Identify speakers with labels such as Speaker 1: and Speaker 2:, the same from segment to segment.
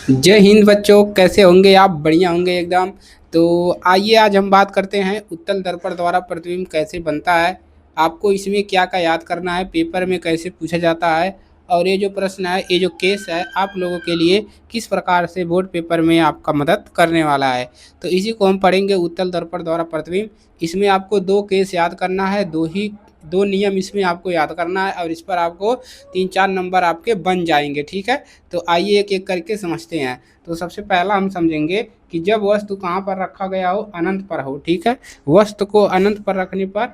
Speaker 1: जय हिंद बच्चों, कैसे होंगे आप? बढ़िया होंगे एकदम। तो आइए आज हम बात करते हैं उत्तल दर्पण द्वारा प्रतिबिंब कैसे बनता है। आपको इसमें क्या क्या याद करना है, पेपर में कैसे पूछा जाता है, और ये जो प्रश्न है, ये जो केस है, आप लोगों के लिए किस प्रकार से बोर्ड पेपर में आपका मदद करने वाला है। तो इसी को हम पढ़ेंगे, उत्तल दर्पण द्वारा प्रतिबिंब। इसमें आपको दो केस याद करना है, दो नियम इसमें आपको याद करना है, और इस पर आपको 3-4 नंबर आपके बन जाएंगे। ठीक है, तो आइए एक एक करके समझते हैं। तो सबसे पहला हम समझेंगे कि जब वस्तु कहाँ पर रखा गया हो, अनंत पर हो। ठीक है, वस्तु को अनंत पर रखने पर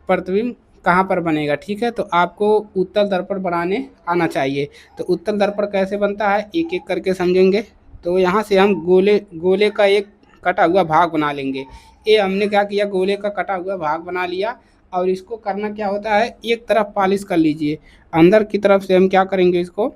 Speaker 1: प्रतिबिंब कहाँ पर बनेगा। ठीक है, तो आपको उत्तल दर्पण बनाने आना चाहिए। तो उत्तल दर्पण कैसे बनता है, एक एक करके समझेंगे। तो यहाँ से हम गोले गोले का एक कटा हुआ भाग बना लेंगे। ये हमने क्या किया, गोले का कटा हुआ भाग बना लिया। और इसको करना क्या होता है, एक तरफ पॉलिश कर लीजिए। अंदर की तरफ से हम क्या करेंगे, इसको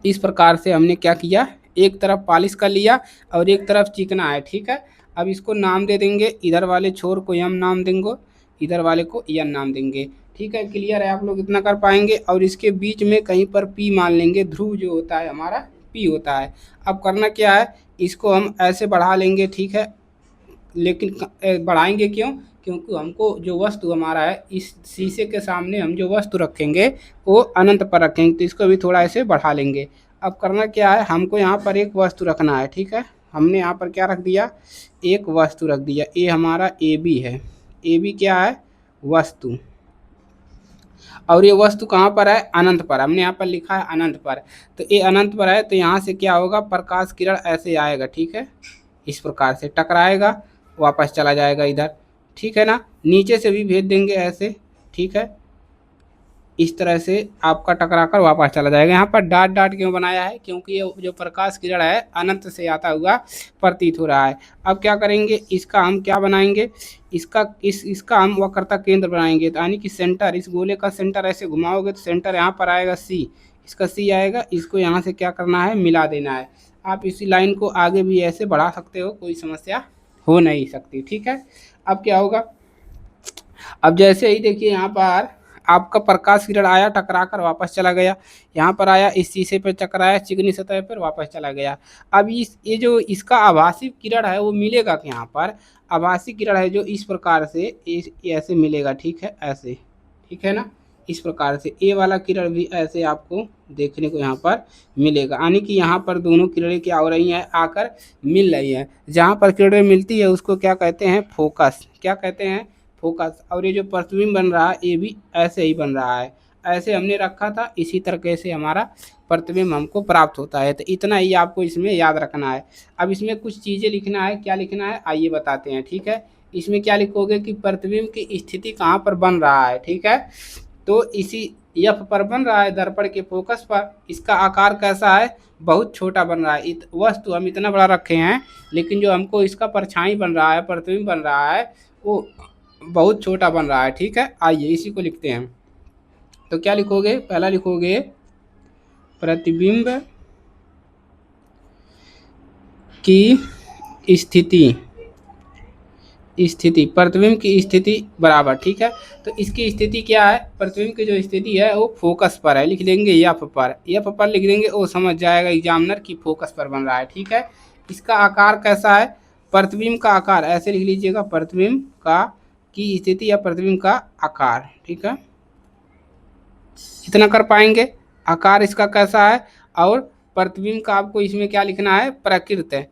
Speaker 1: इस प्रकार से हमने क्या किया, एक तरफ पॉलिश कर लिया और एक तरफ चिकना है। ठीक है, अब इसको नाम दे देंगे। इधर वाले छोर को यम नाम देंगे, इधर वाले को यन नाम देंगे। ठीक है, क्लियर है? आप लोग इतना कर पाएंगे। और इसके बीच में कहीं पर पी मान लेंगे, ध्रुव जो होता है हमारा पी होता है। अब करना क्या है, इसको हम ऐसे बढ़ा लेंगे। ठीक है, लेकिन बढ़ाएंगे क्यों? क्योंकि हमको जो वस्तु हमारा है, इस शीशे के सामने हम जो वस्तु रखेंगे वो अनंत पर रखेंगे, तो इसको भी थोड़ा ऐसे बढ़ा लेंगे। अब करना क्या है, हमको यहाँ पर एक वस्तु रखना है। ठीक है, हमने यहाँ पर क्या रख दिया, एक वस्तु रख दिया। ये हमारा ए बी है। ए बी क्या है, वस्तु। और ये वस्तु कहाँ पर है, अनंत पर। हमने यहाँ पर लिखा है अनंत पर। तो ये अनंत पर है, तो यहाँ से क्या होगा, प्रकाश किरण ऐसे आएगा। ठीक है, इस प्रकार से टकराएगा, वापस चला जाएगा इधर। ठीक है ना, नीचे से भी भेज देंगे ऐसे। ठीक है, इस तरह से आपका टकरा कर वापस चला जाएगा। यहाँ पर डॉट डॉट क्यों बनाया है, क्योंकि ये जो प्रकाश किरण है अनंत से आता हुआ प्रतीत हो रहा है। अब क्या करेंगे, इसका हम क्या बनाएंगे, इसका हम वक्रता केंद्र बनाएंगे। तो यानी कि सेंटर, इस गोले का सेंटर ऐसे घुमाओगे तो सेंटर यहाँ पर आएगा सी, इसका सी आएगा। इसको यहाँ से क्या करना है, मिला देना है। आप इसी लाइन को आगे भी ऐसे बढ़ा सकते हो, कोई समस्या हो नहीं सकती। ठीक है, अब क्या होगा, अब जैसे ही देखिए यहाँ पर आपका प्रकाश किरण आया, टकरा कर वापस चला गया। यहाँ पर आया, इस शीशे पर टकराया, चिकनी सतह पर वापस चला गया। अब ये जो इसका आभासी किरण है वो मिलेगा कि यहाँ पर आभासी किरण है जो इस प्रकार से ऐसे मिलेगा। ठीक है, ऐसे। ठीक है ना, इस प्रकार से ए वाला किरण भी ऐसे आपको देखने को यहाँ पर मिलेगा। यानी कि यहाँ पर दोनों किरणें क्या हो रही हैं, आकर मिल रही हैं। जहाँ पर किरणें मिलती है उसको क्या कहते हैं, फोकस। क्या कहते हैं, फोकस। और ये जो प्रतिबिंब बन रहा है ये भी ऐसे ही बन रहा है, ऐसे हमने रखा था, इसी तरीके से हमारा प्रतिबिंब हमको प्राप्त होता है। तो इतना ही आपको इसमें याद रखना है। अब इसमें कुछ चीज़ें लिखना है, क्या लिखना है आइए बताते हैं। ठीक है, इसमें क्या लिखोगे कि प्रतिबिंब की स्थिति कहाँ पर बन रहा है। ठीक है, तो इसी एफ पर बन रहा है, दर्पण के फोकस पर। इसका आकार कैसा है, बहुत छोटा बन रहा है। वस्तु हम इतना बड़ा रखे हैं, लेकिन जो हमको इसका परछाई बन रहा है, प्रतिबिंब बन रहा है, वो बहुत छोटा बन रहा है। ठीक है, आइए इसी को लिखते हैं। तो क्या लिखोगे, पहला लिखोगे प्रतिबिंब की स्थिति प्रतिबिंब की स्थिति बराबर। ठीक है, तो इसकी स्थिति क्या है, प्रतिबिंब की जो स्थिति है वो फोकस पर है, लिख देंगे एफ पर। एफ पर लिख देंगे, वो समझ जाएगा एग्जामिनर की फोकस पर बन रहा है। ठीक है, इसका आकार कैसा है, प्रतिबिंब का आकार ऐसे लिख लीजिएगा, प्रतिबिंब का की स्थिति या प्रतिबिंब का आकार। ठीक है, इतना कर पाएंगे। आकार इसका कैसा है, और प्रतिबिंब का आपको इसमें क्या लिखना है, प्रकृत है,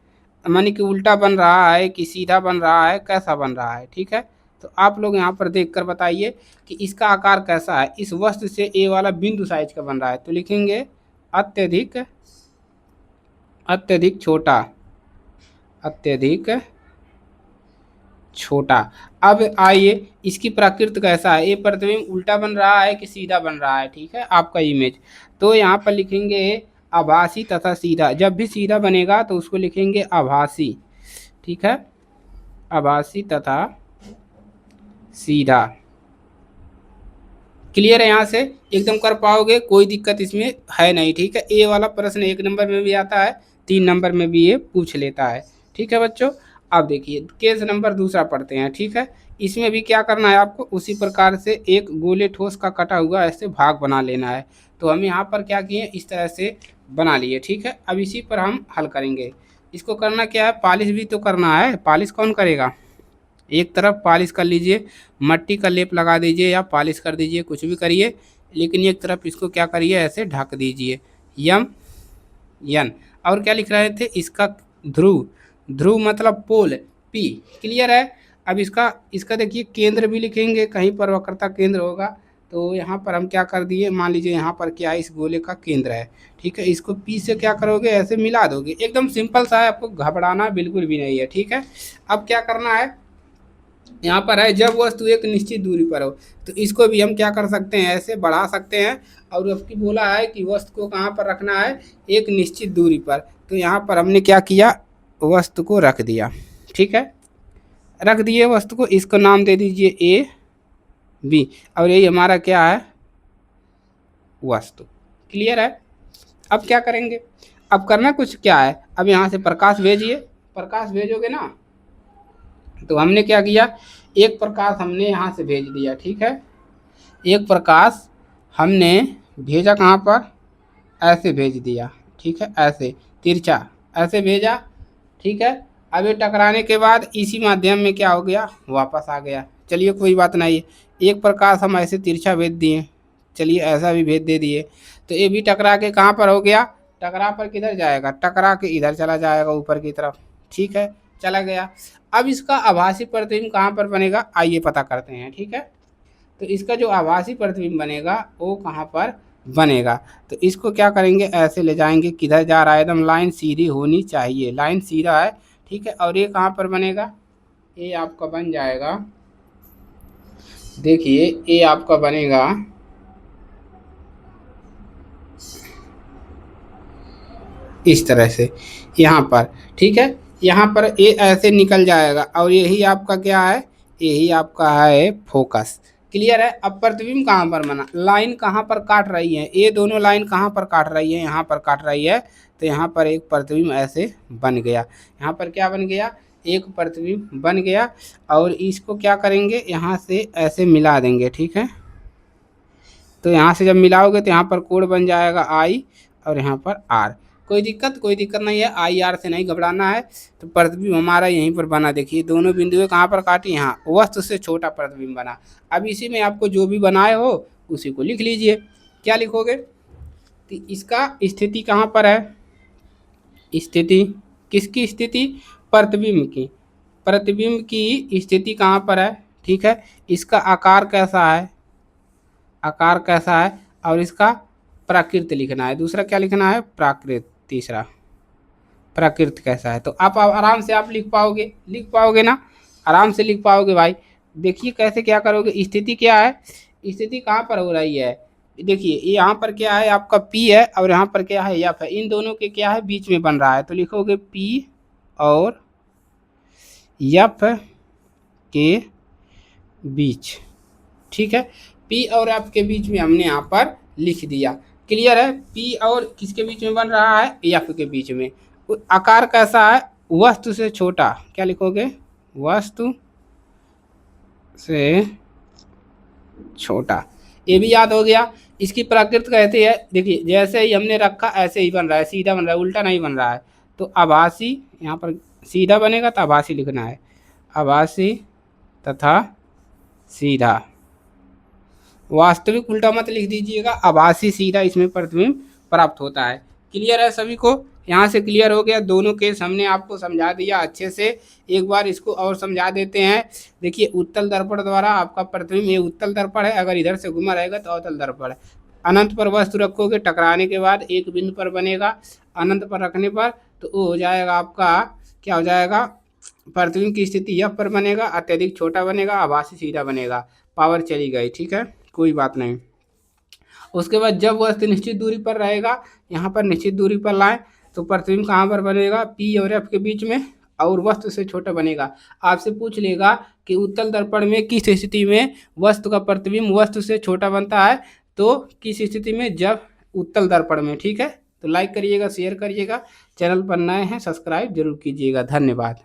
Speaker 1: मानी कि उल्टा बन रहा है कि सीधा बन रहा है, कैसा बन रहा है। ठीक है, तो आप लोग यहाँ पर देख कर बताइए कि इसका आकार कैसा है। इस वस्तु से ए वाला बिंदु साइज का बन रहा है, तो लिखेंगे अत्यधिक अत्यधिक छोटा, अत्यधिक छोटा। अब आइए इसकी प्रकृति कैसा है, ये प्रतिबिंब उल्टा बन रहा है कि सीधा बन रहा है। ठीक है, आपका इमेज। तो यहाँ पर लिखेंगे आभासी तथा सीधा। जब भी सीधा बनेगा तो उसको लिखेंगे आभासी। ठीक है, आभासी तथा सीधा। क्लियर है? यहाँ से एकदम कर पाओगे, कोई दिक्कत इसमें है नहीं। ठीक है, ए वाला प्रश्न 1 नंबर में भी आता है, 3 नंबर में भी ये पूछ लेता है। ठीक है बच्चों, अब देखिए केस नंबर दूसरा पढ़ते हैं। ठीक है, इसमें भी क्या करना है आपको, उसी प्रकार से एक गोले ठोस का कटा हुआ ऐसे भाग बना लेना है। तो हम यहाँ पर क्या किए, इस तरह से बना लिए। ठीक है, अब इसी पर हम हल करेंगे। इसको करना क्या है, पॉलिश भी तो करना है। पॉलिश कौन करेगा, एक तरफ पॉलिश कर लीजिए, मट्टी का लेप लगा दीजिए या पॉलिश कर दीजिए, कुछ भी करिए, लेकिन एक तरफ इसको क्या करिए, ऐसे ढक दीजिए। यम यन। और क्या लिख रहे थे, इसका ध्रुव, ध्रुव मतलब पोल, पी। क्लियर है। अब इसका इसका देखिए केंद्र भी लिखेंगे, कहीं पर वक्रता केंद्र होगा। तो यहाँ पर हम क्या कर दिए, मान लीजिए यहाँ पर क्या है, इस गोले का केंद्र है। ठीक है, इसको पी से क्या करोगे, ऐसे मिला दोगे। एकदम सिंपल सा है, आपको घबराना बिल्कुल भी नहीं है। ठीक है, अब क्या करना है, यहाँ पर है जब वस्तु एक निश्चित दूरी पर हो, तो इसको भी हम क्या कर सकते हैं, ऐसे बढ़ा सकते हैं। और आपकी बोला है कि वस्तु को कहाँ पर रखना है, एक निश्चित दूरी पर। तो यहाँ पर हमने क्या किया, वस्तु को रख दिया। ठीक है, रख दिए वस्तु को, इसको नाम दे दीजिए ए बी, और यही हमारा क्या है, वस्तु। क्लियर है। अब क्या करेंगे, अब करना कुछ क्या है, अब यहाँ से प्रकाश भेजिए। प्रकाश भेजोगे ना, तो हमने क्या किया, एक प्रकाश हमने यहाँ से भेज दिया। ठीक है, एक प्रकाश हमने भेजा कहाँ पर, ऐसे भेज दिया। ठीक है, ऐसे तिरछा ऐसे भेजा। ठीक है, अब ये टकराने के बाद इसी माध्यम में क्या हो गया, वापस आ गया। चलिए कोई बात नहीं, एक प्रकाश हम ऐसे तिरछा भेज दिए, चलिए ऐसा भी भेज दे दिए। तो ये भी टकरा के कहाँ पर हो गया, टकरा पर किधर जाएगा, टकरा के इधर चला जाएगा, ऊपर की तरफ। ठीक है, चला गया। अब इसका आभासी प्रतिबिंब कहाँ पर बनेगा, आइए पता करते हैं। ठीक है, तो इसका जो आभासी प्रतिबिंब बनेगा वो कहाँ पर बनेगा, तो इसको क्या करेंगे, ऐसे ले जाएंगे, किधर जा रहा है, एकदम लाइन सीधी होनी चाहिए, लाइन सीधा है। ठीक है, और ये कहाँ पर बनेगा, ये आपका बन जाएगा, देखिए ये आपका बनेगा इस तरह से यहाँ पर। ठीक है, यहाँ पर ये ऐसे निकल जाएगा, और यही आपका क्या है, यही आपका है फोकस। क्लियर है। अब प्रतिबिंब कहाँ पर बना, लाइन कहाँ पर काट रही है, ये दोनों लाइन कहाँ पर काट रही है, यहाँ पर काट रही है। तो यहाँ पर एक प्रतिबिंब ऐसे बन गया, यहाँ पर क्या बन गया, एक प्रतिबिंब बन गया। और इसको क्या करेंगे, यहाँ से ऐसे मिला देंगे। ठीक है, तो यहाँ से जब मिलाओगे तो यहाँ पर कोण बन जाएगा आई, और यहाँ पर आर। कोई दिक्कत नहीं है, आई आर से नहीं घबराना है। तो प्रतिबिंब हमारा यहीं पर बना, देखिए दोनों बिंदुएं कहाँ पर काटी, यहाँ वस्तु से छोटा प्रतिबिंब बना। अब इसी में आपको जो भी बनाए हो उसी को लिख लीजिए। क्या लिखोगे, तो इसका स्थिति कहाँ पर है, स्थिति किसकी स्थिति, प्रतिबिंब की, प्रतिबिंब की स्थिति कहाँ पर है। ठीक है, इसका आकार कैसा है, आकार कैसा है, और इसका प्राकृत लिखना है। दूसरा क्या लिखना है, प्राकृत। तीसरा प्राकृत कैसा है। तो आप आराम से आप लिख पाओगे ना, आराम से लिख पाओगे भाई। देखिए कैसे क्या करोगे, स्थिति क्या है, स्थिति कहाँ पर हो रही है, देखिए यहाँ पर क्या है आपका P है, और यहाँ पर क्या है F है, इन दोनों के क्या है बीच में बन रहा है। तो लिखोगे P और F के बीच। ठीक है, P और F के बीच में हमने यहाँ पर लिख दिया। क्लियर है, P और किसके बीच में बन रहा है, F के बीच में। आकार कैसा है, वस्तु से छोटा, क्या लिखोगे, वस्तु से छोटा। ये भी याद हो गया। इसकी प्रकृति कहते हैं, देखिए जैसे ही हमने रखा ऐसे ही बन रहा है, सीधा बन रहा है, उल्टा नहीं बन रहा है। तो आभासी, यहाँ पर सीधा बनेगा तो आभासी लिखना है, आभासी तथा सीधा। वास्तविक उल्टा मत लिख दीजिएगा, आभासी सीधा इसमें प्रतिबिंब प्राप्त होता है। क्लियर है सभी को, यहाँ से क्लियर हो गया। दोनों केस हमने आपको समझा दिया अच्छे से, एक बार इसको और समझा देते हैं। देखिए उत्तल दर्पण द्वारा आपका प्रतिबिंब, ये उत्तल दर्पण है, अगर इधर से घुमा रहेगा तो अवतल दर्पण है। अनंत पर वस्तु रखोगे, टकराने के बाद एक बिंदु पर बनेगा, अनंत पर रखने पर तो वो हो जाएगा आपका, क्या हो जाएगा, प्रतिबिंब की स्थिति यह पर बनेगा, अत्यधिक छोटा बनेगा, आभासी सीधा बनेगा। पावर चली गई, ठीक है, कोई बात नहीं। उसके बाद जब वस्तु निश्चित दूरी पर रहेगा, यहाँ पर निश्चित दूरी पर लाएं, तो प्रतिबिंब कहाँ पर बनेगा, P और F के बीच में, और वस्तु से छोटा बनेगा। आपसे पूछ लेगा कि उत्तल दर्पण में किस स्थिति में वस्तु का प्रतिबिंब वस्तु से छोटा बनता है, तो किस स्थिति में, जब उत्तल दर्पण में। ठीक है, तो लाइक करिएगा, शेयर करिएगा, चैनल पर नए हैं सब्सक्राइब जरूर कीजिएगा। धन्यवाद।